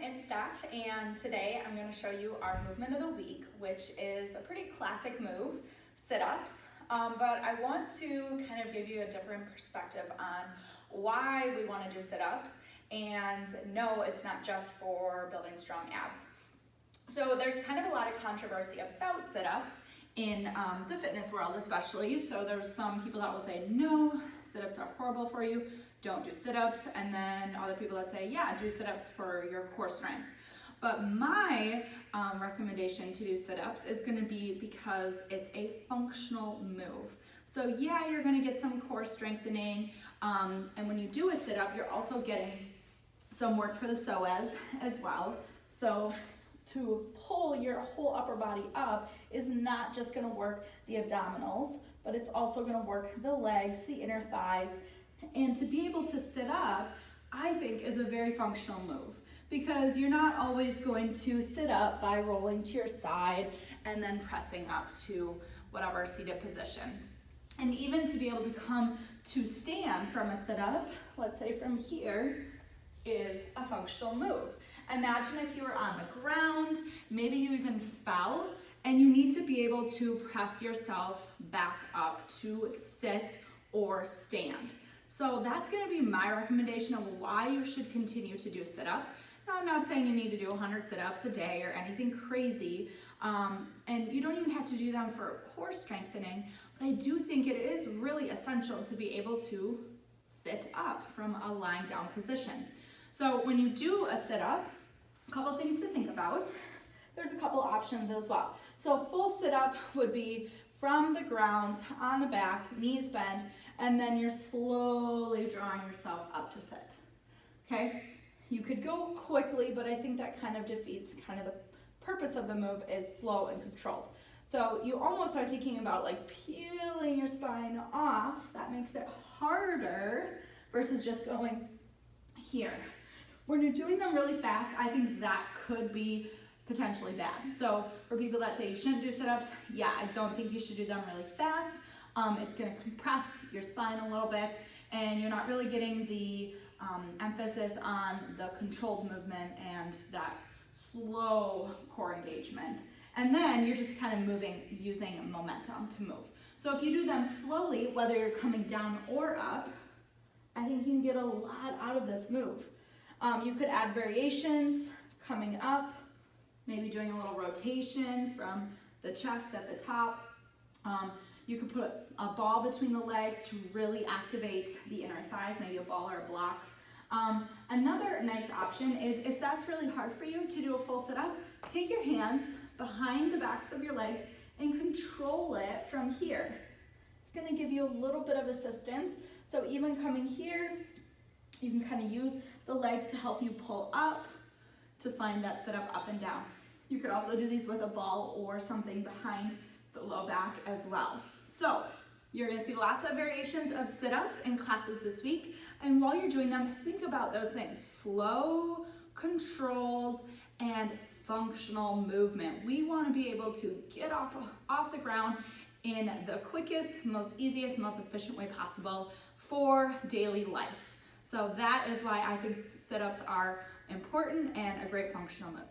it's Steph, and today I'm going to show you our movement of the week, which is a pretty classic move, sit-ups. But I want to kind of give you a different perspective on why we want to do sit-ups, and no, it's not just for building strong abs. So there's kind of a lot of controversy about sit-ups in the fitness world especially. So there's some people that will say, no, sit-ups are horrible for you, don't do sit-ups, and then other people that say, yeah, do sit-ups for your core strength. But my recommendation to do sit-ups is going to be because it's a functional move. So yeah, you're going to get some core strengthening, and when you do a sit-up, you're also getting some work for the psoas as well. So to pull your whole upper body up is not just going to work the abdominals, but it's also going to work the legs, the inner thighs. And to be able to sit up, I think, is a very functional move, because you're not always going to sit up by rolling to your side and then pressing up to whatever seated position. And even to be able to come to stand from a sit-up, let's say from here, is a functional move. Imagine if you were on the ground, maybe you even fell, and you need to be able to press yourself back up to sit or stand. So that's going to be my recommendation of why you should continue to do sit-ups. Now, I'm not saying you need to do 100 sit-ups a day or anything crazy, and you don't even have to do them for core strengthening, but I do think it is really essential to be able to sit up from a lying down position. So when you do a sit-up, a couple things to think about. There's a couple options as well. So full sit-up would be from the ground, on the back, knees bent, and then you're slowly drawing yourself up to sit, okay? You could go quickly, but I think that kind of defeats kind of the purpose of the move is slow and controlled. So you almost are thinking about like peeling your spine off. That makes it harder versus just going here. When you're doing them really fast, I think that could be potentially bad. So for people that say you shouldn't do sit-ups, yeah, I don't think you should do them really fast. It's going to compress your spine a little bit, and you're not really getting the emphasis on the controlled movement and that slow core engagement. And then you're just kind of moving using momentum to move. So if you do them slowly, whether you're coming down or up, I think you can get a lot out of this move. You could add variations, coming up, maybe doing a little rotation from the chest at the top. You could put a ball between the legs to really activate the inner thighs, maybe a ball or a block. Another nice option is if that's really hard for you to do a full sit-up, take your hands behind the backs of your legs and control it from here. It's going to give you a little bit of assistance. So even coming here, you can kind of use the legs to help you pull up to find that sit-up up and down. You could also do these with a ball or something behind the low back as well. So you're going to see lots of variations of sit-ups in classes this week, and while you're doing them, think about those things: slow, controlled, and functional movement. We want to be able to get off the ground in the quickest, most easiest, most efficient way possible for daily life. So that is why I think sit-ups are important and a great functional move.